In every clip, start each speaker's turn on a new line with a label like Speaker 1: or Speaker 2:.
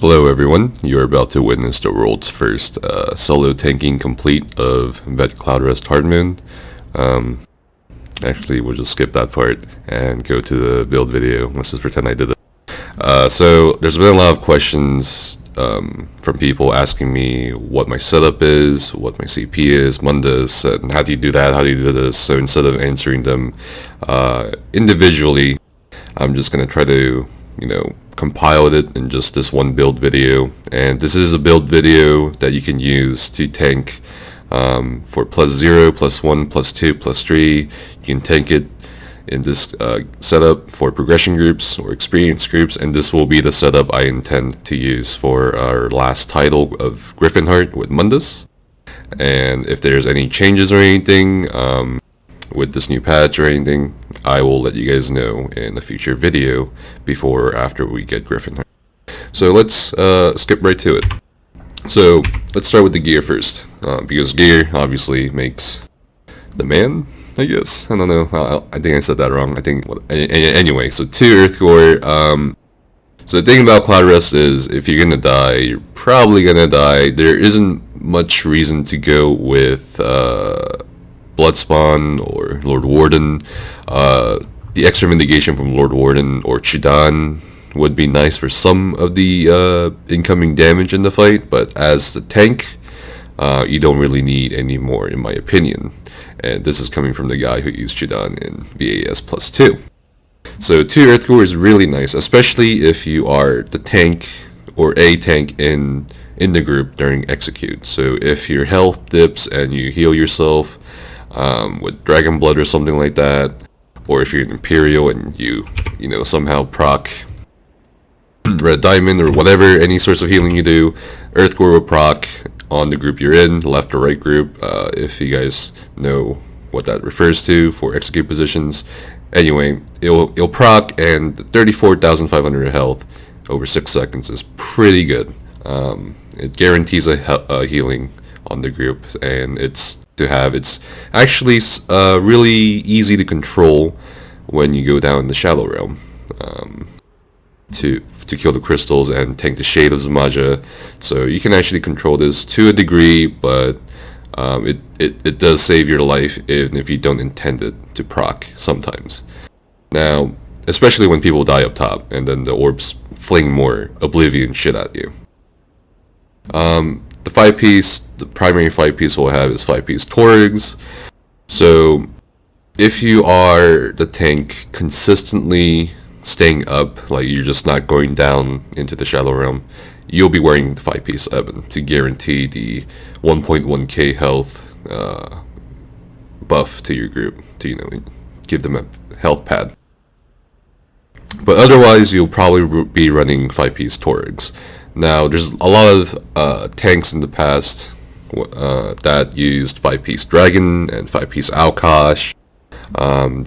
Speaker 1: Hello everyone, you're about to witness the world's first solo tanking complete of Vet Cloudrest Hard Moon. Actually, we'll just skip that part and go to the build video. Let's just pretend I did it. So there's been a lot of questions from people asking me what my setup is, what my CP is, Mundus, and how do you do that, how do you do this. So instead of answering them individually, I'm just going to try to, compile it in just this one build video. And this is a build video that you can use to tank for +0, +1, +2, +3. You can tank it in this setup for progression groups or experience groups, and this will be the setup I intend to use for our last title of Griffinheart with Mundus. And if there's any changes or anything with this new patch or anything, I will let you guys know in a future video before or after we get Griffinheart. So let's skip right to it. So let's start with the gear first, because gear obviously makes the man, I guess. I don't know. I think I said that wrong. I think anyway. So 2 Earth Core. So the thing about Cloudrest is, if you're gonna die, you're probably gonna die. There isn't much reason to go with Bloodspawn or Lord Warden. The extra mitigation from Lord Warden or Chidan would be nice for some of the incoming damage in the fight, but as the tank, you don't really need any more, in my opinion. And this is coming from the guy who used Chidan in VAS +2. So 2 Earth Core is really nice, especially if you are the tank or a tank in the group during execute. So if your health dips and you heal yourself with Dragon Blood or something like that, or if you're an Imperial and you somehow proc Red Diamond or whatever, any sorts of healing you do, Earth Core will proc on the group you're in, left or right group, if you guys know what that refers to for execute positions. Anyway, it'll proc, and 34,500 health over 6 seconds is pretty good. It guarantees a healing on the group, and it's actually really easy to control when you go down in the Shadow Realm to kill the crystals and tank the Shade of Zamaja. So you can actually control this to a degree, but it does save your life even if you don't intend it to proc sometimes. Now, especially when people die up top and then the orbs fling more Oblivion shit at you. The 5-piece, the primary 5-piece we'll have is 5-piece Torgs. So if you are the tank consistently staying up, like you're just not going down into the Shadow Realm, you'll be wearing the 5-piece Ebon to guarantee the 1.1k health buff to your group, to give them a health pad. But otherwise, you'll probably be running 5-piece Torgs. Now, there's a lot of tanks in the past that used 5-piece Dragon and 5-piece Allocation.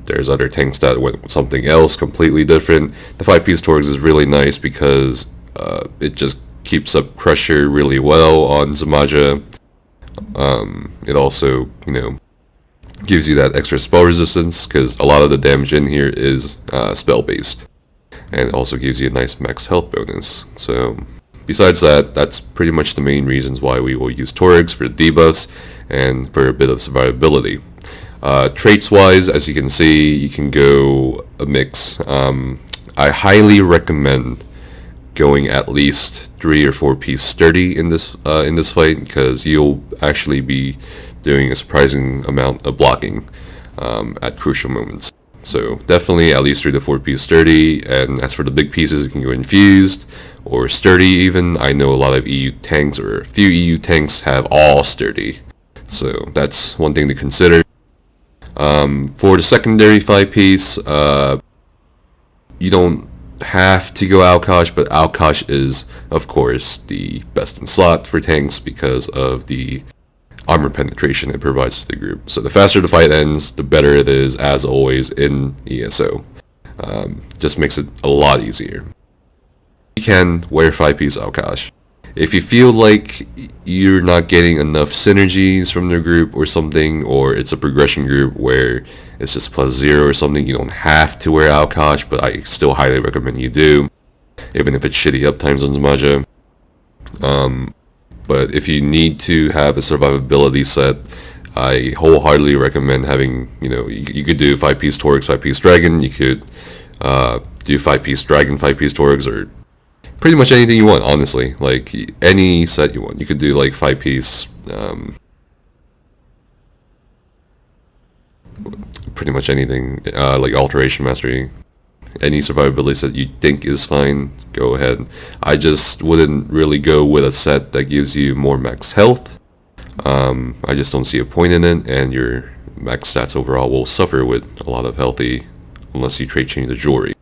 Speaker 1: There's other tanks that went with something else completely different. The 5-piece Torgs is really nice because it just keeps up pressure really well on Zamaja. It also, gives you that extra spell resistance, because a lot of the damage in here is spell based, and it also gives you a nice max health bonus. So besides that, that's pretty much the main reasons why we will use Torgs, for debuffs and for a bit of survivability. Traits wise, as you can see, you can go a mix. I highly recommend going at least 3 or 4-piece Sturdy in this fight, because you'll actually be doing a surprising amount of blocking at crucial moments. So definitely at least 3 to 4-piece Sturdy. And as for the big pieces, you can go Infused or Sturdy even. I know a lot of EU tanks, or a few EU tanks, have all Sturdy, so that's one thing to consider. For the secondary 5-piece, you don't have to go Allocation, but Allocation is, of course, the best in slot for tanks because of the armor penetration it provides to the group. So the faster the fight ends, the better it is, as always, in ESO. Just makes it a lot easier. You can wear 5-piece Allocation. If you feel like you're not getting enough synergies from their group or something, or it's a progression group where it's just +0 or something, you don't have to wear Allocation, but I still highly recommend you do, even if it's shitty uptimes on Zamaja. But if you need to have a survivability set, I wholeheartedly recommend having, you could do 5-piece Torix, 5-piece Dragon, you could do 5-piece Dragon, 5-piece Torix, or pretty much anything you want, honestly. Like, any set you want. You could do, like, 5-piece, pretty much anything, like Alteration Mastery. Any survivability set you think is fine, go ahead. I just wouldn't really go with a set that gives you more max health. I just don't see a point in it, and your max stats overall will suffer with a lot of healthy, unless you trade change the jewelry.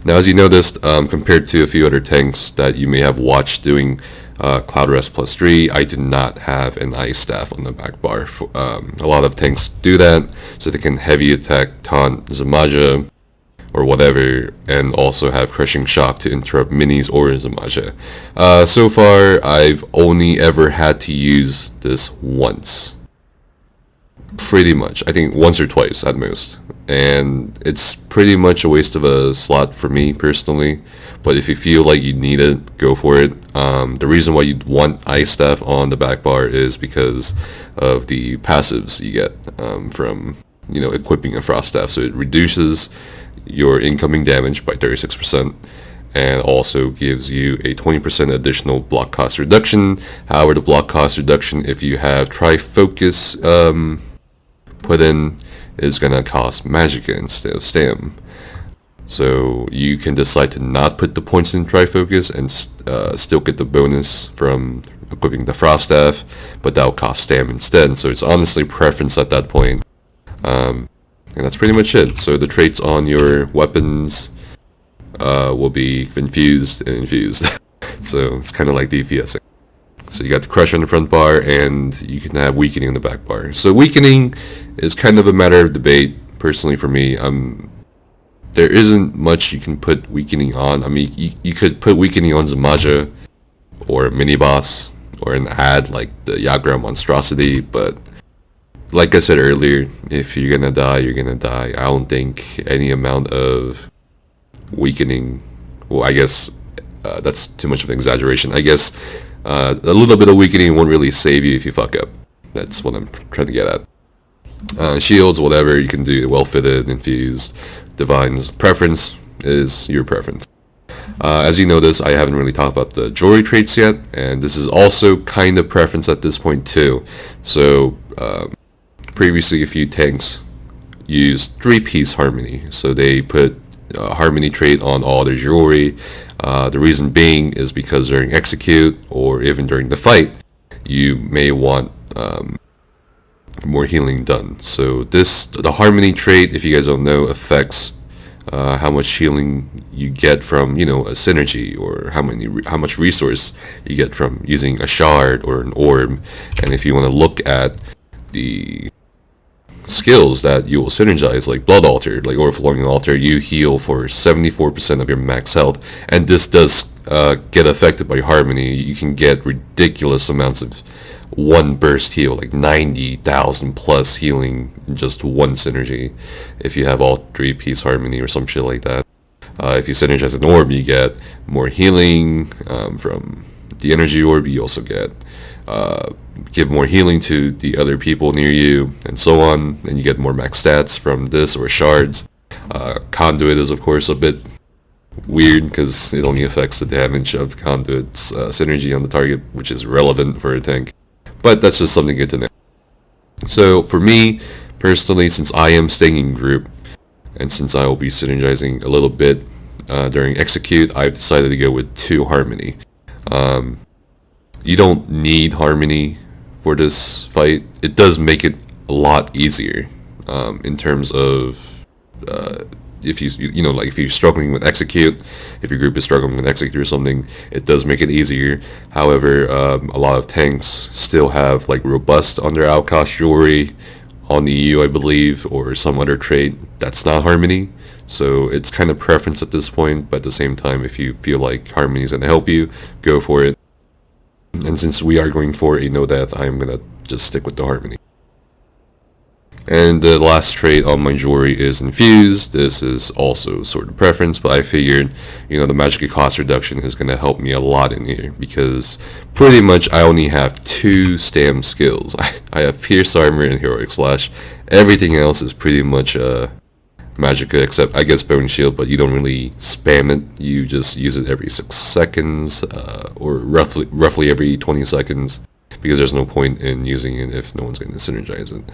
Speaker 1: Now, as you noticed, compared to a few other tanks that you may have watched doing Cloudrest +3, I do not have an ice staff on the back bar. A lot of tanks do that, so they can heavy attack, taunt Zamaja, or whatever, and also have Crushing Shock to interrupt minis or Zamaja. So far, I've only ever had to use this once. Pretty much. I think once or twice at most. And it's pretty much a waste of a slot for me personally. But if you feel like you need it, go for it. The reason why you'd want Ice Staff on the back bar is because of the passives you get from equipping a Frost Staff. So it reduces your incoming damage by 36%. And also gives you a 20% additional block cost reduction. However, the block cost reduction, if you have Tri-Focus put in, is going to cost Magicka instead of Stam. So you can decide to not put the points in Tri-Focus and still get the bonus from equipping the Frost Staff, but that'll cost Stam instead. So it's honestly preference at that point. And that's pretty much it. So the traits on your weapons will be infused and infused. So it's kind of like DPSing. So you got the Crush on the front bar, and you can have Weakening on the back bar. So Weakening is kind of a matter of debate, personally for me. There isn't much you can put Weakening on. I mean, you could put Weakening on Zamaja, or a mini-boss, or an ad like the Yagra Monstrosity, but like I said earlier, if you're gonna die, you're gonna die. I don't think any amount of Weakening, well, I guess that's too much of an exaggeration. I guess a little bit of Weakening won't really save you if you fuck up. That's what I'm trying to get at. Shields, whatever, you can do well-fitted, infused, divines. Preference is your preference. As you notice, I haven't really talked about the jewelry traits yet, and this is also kind of preference at this point too. So previously a few tanks used 3-piece Harmony, so they put Harmony trait on all their jewelry. The reason being is because during execute or even during the fight, you may want more healing done. So the Harmony trait, if you guys don't know, affects how much healing you get from a synergy, or how much resource you get from using a shard or an orb. And if you want to look at the skills that you will synergize, like Blood Altar, like Overflowing Altar, you heal for 74% of your max health, and this does get affected by Harmony. You can get ridiculous amounts of one burst heal, like 90,000 plus healing in just one synergy, if you have all 3-piece Harmony or some shit like that. If you synergize an orb, you get more healing from the energy orb. You also get give more healing to the other people near you, and so on, and you get more max stats from this or shards. Conduit is of course a bit weird because it only affects the damage of the Conduit's synergy on the target, which is relevant for a tank, but that's just something good to know. So for me personally, since I am staying in group, and since I will be synergizing a little bit during execute, I've decided to go with 2 Harmony. You don't need Harmony for this fight. It does make it a lot easier in terms of if if you're struggling with execute, if your group is struggling with execute or something, it does make it easier. However, a lot of tanks still have like robust on their outcast jewelry on the EU, I believe, or some other trait that's not Harmony. So it's kind of preference at this point, but at the same time, if you feel like Harmony is going to help you, go for it. And since we are going for a no death, I'm going to just stick with the Harmony. And the last trait on my jewelry is Infused. This is also sort of preference, but I figured, the magic cost reduction is going to help me a lot in here, because pretty much I only have 2 stam skills. I have Pierce Armor and Heroic Slash. Everything else is pretty much Magicka, except I guess Bone Shield, but you don't really spam it. You just use it every 6 seconds, or roughly every 20 seconds, because there's no point in using it if no one's going to synergize it.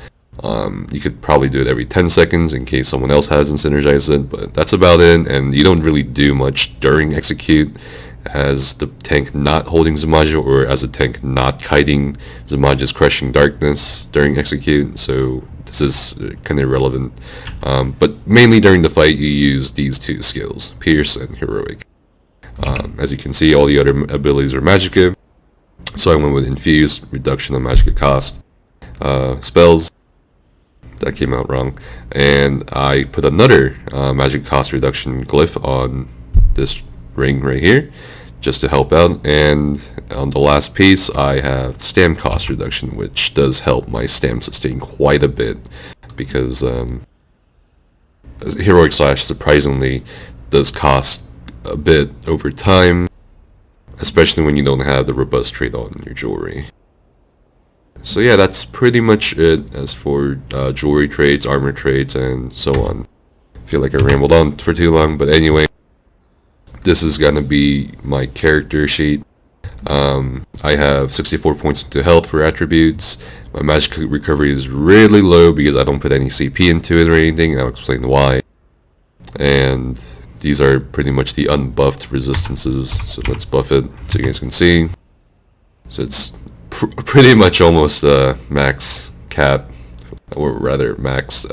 Speaker 1: You could probably do it every 10 seconds in case someone else hasn't synergized it, but that's about it, and you don't really do much during execute as the tank not holding Zamaja, or as a tank not kiting Zamaja's Crushing Darkness during execute, so this is kind of irrelevant. But mainly during the fight you use these 2 skills, Pierce and Heroic. As you can see, all the other abilities are Magicka, so I went with Infused, reduction of Magicka cost. Spells, that came out wrong, and I put another magic cost reduction glyph on this ring right here just to help out, and on the last piece I have stam cost reduction, which does help my stam sustain quite a bit, because Heroic Slash surprisingly does cost a bit over time, especially when you don't have the robust trait on your jewelry. So yeah, that's pretty much it as for jewelry trades, armor trades, and so on. I feel like I rambled on for too long, but anyway, this is gonna be my character sheet. I have 64 points into health for attributes. My magic recovery is really low because I don't put any CP into it or anything, and I'll explain why. And these are pretty much the unbuffed resistances, so let's buff it so you guys can see. So it's pretty much almost max cap, or rather max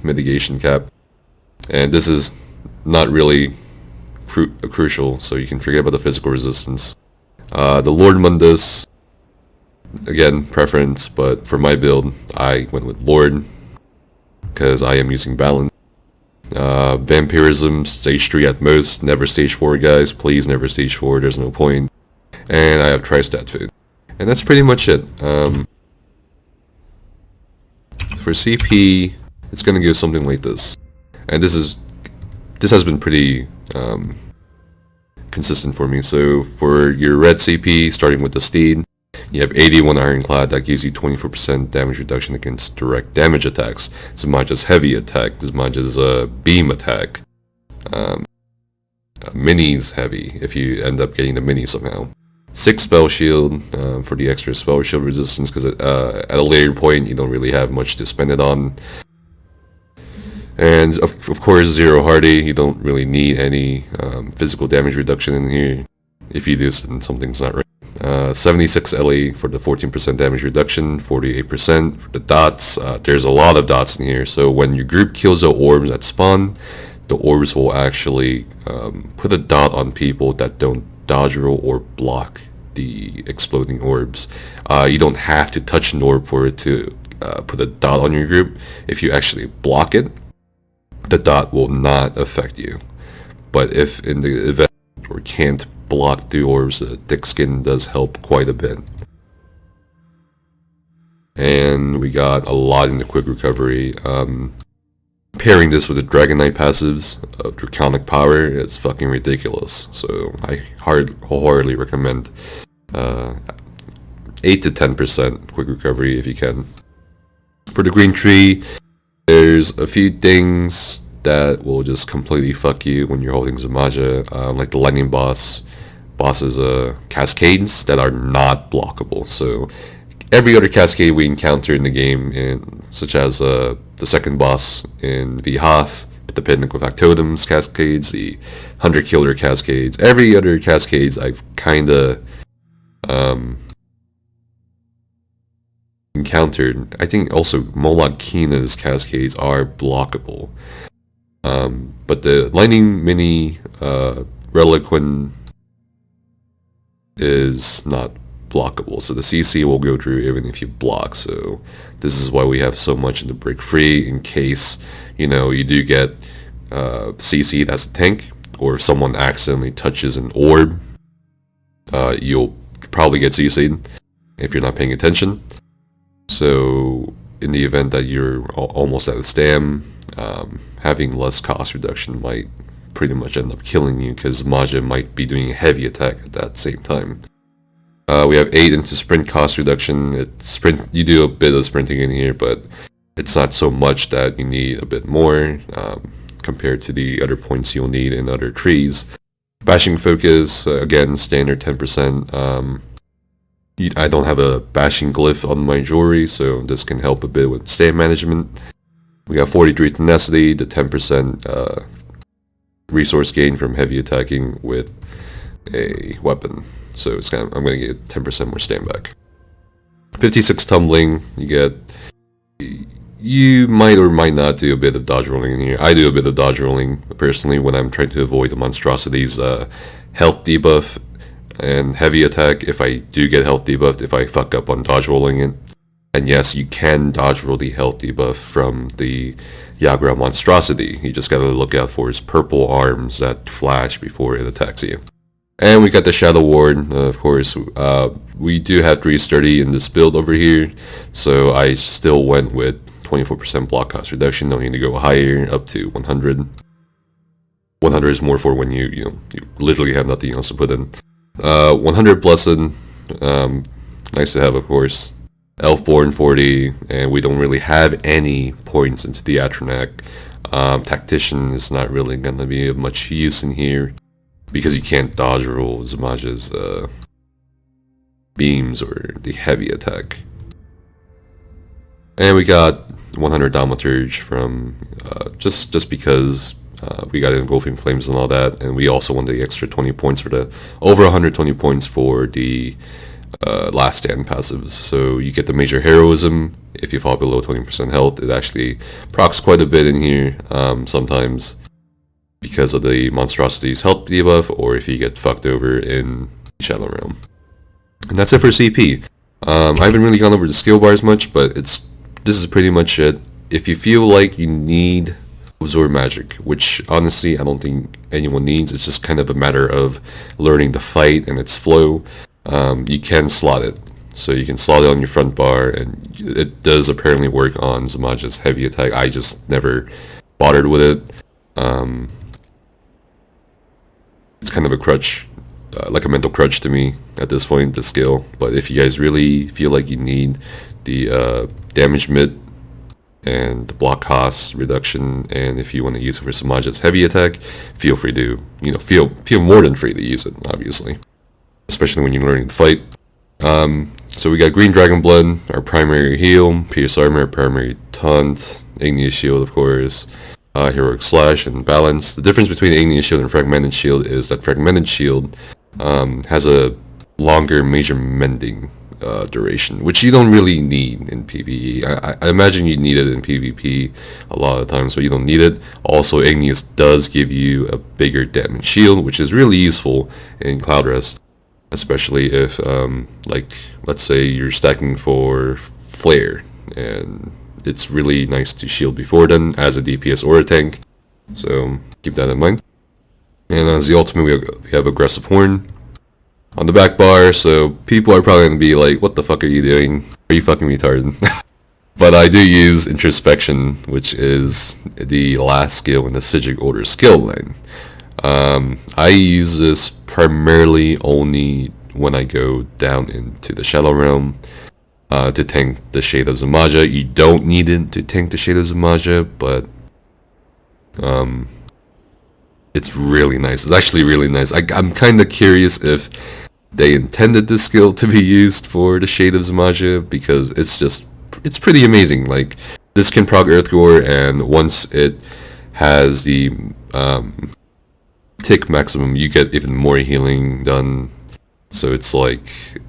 Speaker 1: mitigation cap, and this is not really crucial, so you can forget about the physical resistance. The Lord Mundus, again preference, but for my build I went with Lord because I am using balance. Vampirism stage 3 at most, never stage 4 guys, please never stage 4, there's no point. And I have Tri-Stat Food. And that's pretty much it. For CP, it's gonna give something like this, and this has been pretty consistent for me. So for your red CP, starting with the Steed, you have 81 Ironclad, that gives you 24% damage reduction against direct damage attacks. Zamaja's heavy attack, Zamaja's beam attack, Mini's heavy if you end up getting the mini somehow. 6 spell shield for the extra spell shield resistance, because at a later point you don't really have much to spend it on. And of course 0 hardy, you don't really need any physical damage reduction in here. If you do, then something's not right. 76 LE for the 14% damage reduction, 48% for the dots. There's a lot of dots in here, so when your group kills the orbs at spawn, the orbs will actually put a dot on people that don't dodge roll or block the exploding orbs. You don't have to touch an orb for it to put a dot on your group. If you actually block it, the dot will not affect you. But if in the event or can't block the orbs, the thick skin does help quite a bit. And we got a lot in the quick recovery. Pairing this with the Dragonknight passives of Draconic Power, it's fucking ridiculous. So I wholeheartedly recommend 8 to 10% quick recovery if you can. For the green tree, there's a few things that will just completely fuck you when you're holding Zamaja, like the lightning boss's cascades that are not blockable. So every other cascade we encounter in the game, such as the second boss in Vhath, the Pinnacle of Factotums cascades, the Hunter Killer cascades, every other cascades I've kinda encountered. I think also Moloch Kina's cascades are blockable. But the Lightning Mini Reliquin is not blockable, so the CC will go through even if you block. So this is why we have so much in the break free, in case you do get CC'd as a tank, or if someone accidentally touches an orb, you'll probably get CC'd if you're not paying attention. So in the event that you're almost out of stam, having less cost reduction might pretty much end up killing you, because Zamaja might be doing a heavy attack at that same time. We have 8 into sprint cost reduction. You do a bit of sprinting in here, but it's not so much that you need a bit more compared to the other points you'll need in other trees. Bashing focus, again, standard 10%. I don't have a bashing glyph on my jewelry, so this can help a bit with stam management. We got 43 tenacity, the 10% resource gain from heavy attacking with a weapon. So it's I'm going to get 10% more stam back. 56 tumbling, you might or might not do a bit of dodge rolling in here. I do a bit of dodge rolling personally when I'm trying to avoid the monstrosity's health debuff and heavy attack. If I do get health debuffed, if I fuck up on dodge rolling it. And yes, you can dodge roll the health debuff from the Yagra monstrosity. You just gotta look out for his purple arms that flash before it attacks you. And we got the Shadow Ward, of course. We do have 3 sturdy in this build over here, so I still went with 24% block cost reduction. Don't need to go higher, up to 100. 100 is more for when you literally have nothing else to put in. 100 Blessed, nice to have, of course. Elfborn 40, and we don't really have any points into the Atronak. Tactician is not really going to be of much use in here, because you can't dodge roll Zamaja's beams or the heavy attack. And we got 100 Thaumaturge from just because we got Engulfing Flames and all that, and we also won the extra 20 points for the over 120 points for the last stand passives. So you get the Major Heroism if you fall below 20% health. It actually procs quite a bit in here sometimes because of the monstrosity's health debuff, or if you get fucked over in Shadow Realm. And that's it for CP. I haven't really gone over the skill bars much, but this is pretty much it. If you feel like you need Absorb Magic, which honestly I don't think anyone needs, it's just kind of a matter of learning the fight and its flow, you can slot it. So you can slot it on your front bar, and it does apparently work on Zamaja's heavy attack. I just never bothered with it. It's kind of a crutch, like a mental crutch to me at this point, the skill. But if you guys really feel like you need the damage mid and the block cost reduction, and if you want to use it for Zamaja's heavy attack, feel free to, feel more than free to use it, obviously, especially when you're learning to fight. So we got Green Dragon Blood, our primary heal, Pierce Armor, our primary taunt, Igneous Shield, of course, Heroic Slash, and Balance. The difference between Igneous Shield and Fragmented Shield is that Fragmented Shield has a longer Major Mending duration, which you don't really need in PvE. I imagine you need it in PvP a lot of times, but you don't need it. Also, Igneous does give you a bigger damage shield, which is really useful in Cloudrest, especially if, like, let's say you're stacking for Flare, and it's really nice to shield before then as a DPS or a tank, so keep that in mind. And as the ultimate, we have Aggressive Horn on the back bar, so people are probably going to be like, what the fuck are you doing? Are you fucking retarded? But I do use Introspection, which is the last skill in the Psijic Order skill line. I use this primarily only when I go down into the Shadow Realm to tank the Shade of Zamaja. You don't need it to tank the Shade of Zamaja, but it's really nice. It's actually really nice. I'm kind of curious if they intended this skill to be used for the Shade of Zamaja, because it's pretty amazing. Like, this can proc Earthgore, and once it has the tick maximum, you get even more healing done. So it's like,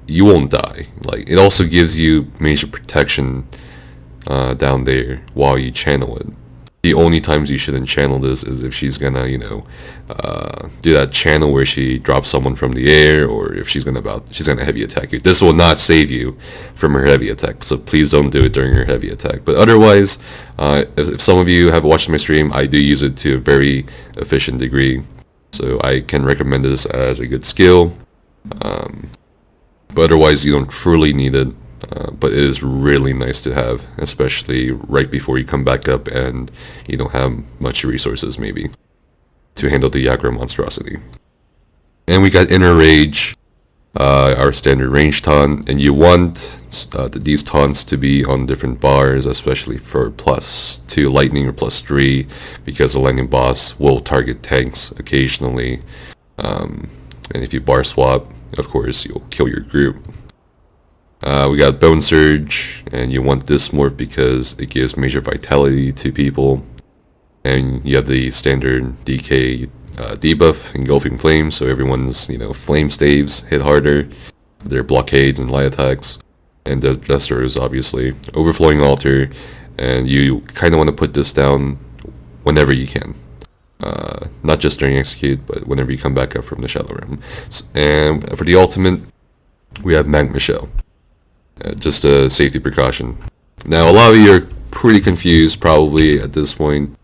Speaker 1: you won't die. Like, it also gives you major protection down there while you channel it. The only times you shouldn't channel this is if she's gonna, do that channel where she drops someone from the air, or if she's gonna heavy attack you. This will not save you from her heavy attack, so please don't do it during her heavy attack. But otherwise, if some of you have watched my stream, I do use it to a very efficient degree, so I can recommend this as a good skill. But otherwise, you don't truly need it. But it is really nice to have, especially right before you come back up and you don't have much resources maybe to handle the aggro monstrosity. And we got Inner Rage, our standard range taunt, and you want these taunts to be on different bars, especially for +2 lightning or +3, because the lightning boss will target tanks occasionally, and if you bar swap, of course you'll kill your group. We got Bone Surge, and you want this morph because it gives major vitality to people. And you have the standard DK debuff, Engulfing Flame, so everyone's, flame staves hit harder. Their blockades and light attacks. And the Destros, obviously. Overflowing Altar, and you kind of want to put this down whenever you can. Not just during execute, but whenever you come back up from the Shadow Realm. And for the ultimate, we have Magma Shell. Just a safety precaution. Now, a lot of you are pretty confused probably at this point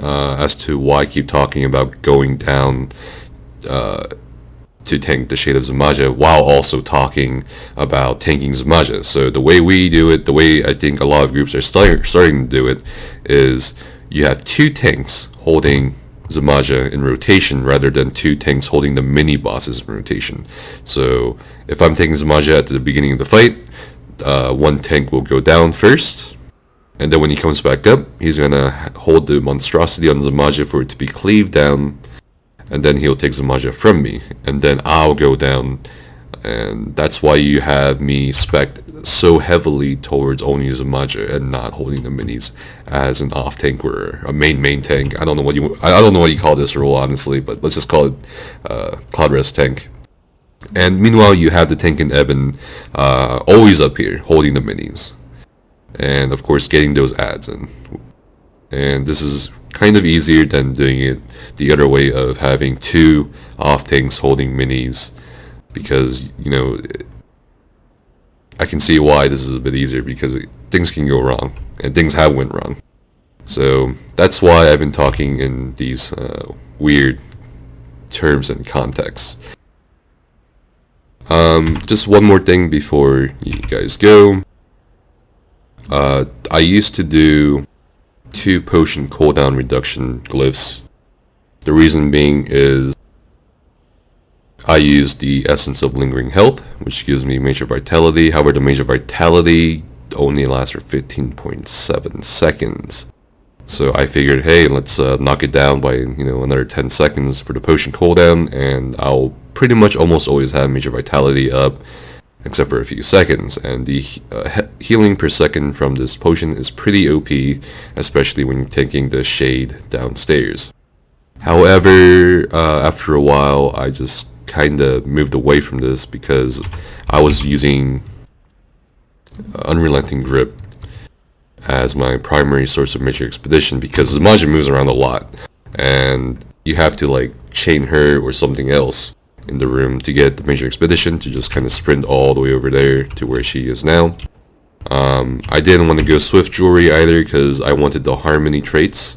Speaker 1: as to why I keep talking about going down to tank the Shade of Zamaja while also talking about tanking Zamaja. So the way we do it, the way I think a lot of groups are starting to do it, is you have 2 tanks holding Zamaja in rotation rather than 2 tanks holding the mini bosses in rotation. So if I'm taking Zamaja at the beginning of the fight, 1 tank will go down first, and then when he comes back up, he's gonna hold the monstrosity on Zamaja for it to be cleaved down, and then he'll take Zamaja from me, and then I'll go down. And that's why you have me spec so heavily towards only Zamaja and not holding the minis as an off tank or a main tank. I don't know what you call this rule, honestly, but let's just call it Cloudrest tank. And meanwhile, you have the tank in Ebon always up here holding the minis, and of course getting those adds in. And this is kind of easier than doing it the other way of having 2 off tanks holding minis, because I can see why this is a bit easier, because things can go wrong, and things have went wrong. So that's why I've been talking in these weird terms and contexts. Just one more thing before you guys go. I used to do 2 potion cooldown reduction glyphs. The reason being is I use the Essence of Lingering Health, which gives me major vitality. However, the major vitality only lasts for 15.7 seconds. So I figured, hey, let's knock it down by another 10 seconds for the potion cooldown, and I'll pretty much almost always have major vitality up, except for a few seconds. And the healing per second from this potion is pretty OP, especially when you're taking the shade downstairs. However, after a while, I just kind of moved away from this because I was using Unrelenting Grip as my primary source of major expedition, because Zamaja moves around a lot and you have to chain her or something else in the room to get the major expedition to just kind of sprint all the way over there to where she is now. I didn't want to go Swift Jewelry either because I wanted the harmony traits.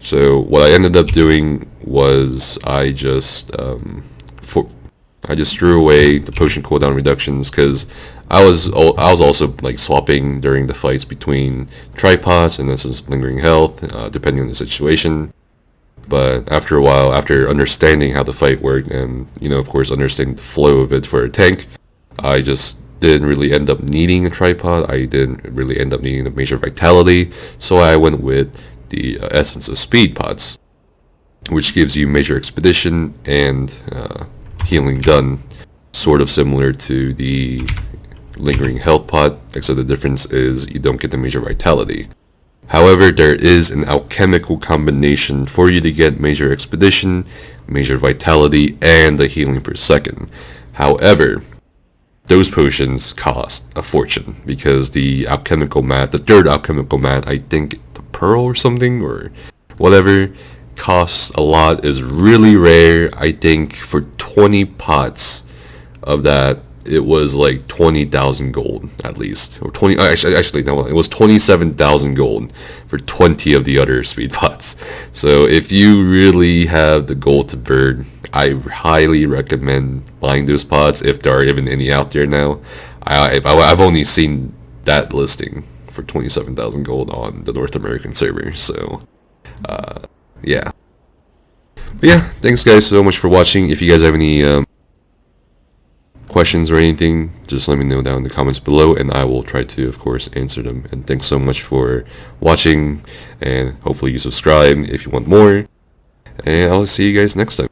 Speaker 1: So what I ended up doing was I just threw away the potion cooldown reductions, because I was also swapping during the fights between tripods and Essence of Lingering Health, depending on the situation. But after a while, after understanding how the fight worked and of course understanding the flow of it for a tank, I just didn't really end up needing a tripod. I didn't really end up needing a major vitality, so I went with the Essence of Speed pods, which gives you major expedition and healing done, sort of similar to the Lingering Health pod, except the difference is you don't get the major vitality. However, there is an alchemical combination for you to get major expedition, major vitality, and the healing per second. However, those potions cost a fortune, because the alchemical mat, the third alchemical mat, I think the pearl or something, or whatever. Costs a lot, is really rare. I think for 20 pots of that, it was like 20,000 gold at least, or 20. Actually, no, it was 27,000 gold for 20 of the other speed pots. So if you really have the gold to burn, I highly recommend buying those pots if there are even any out there now. I've only seen that listing for 27,000 gold on the North American server. So yeah. But yeah, thanks guys so much for watching. If you guys have any questions or anything, just let me know down in the comments below, and I will try to, of course, answer them. And thanks so much for watching, and hopefully you subscribe if you want more, and I'll see you guys next time.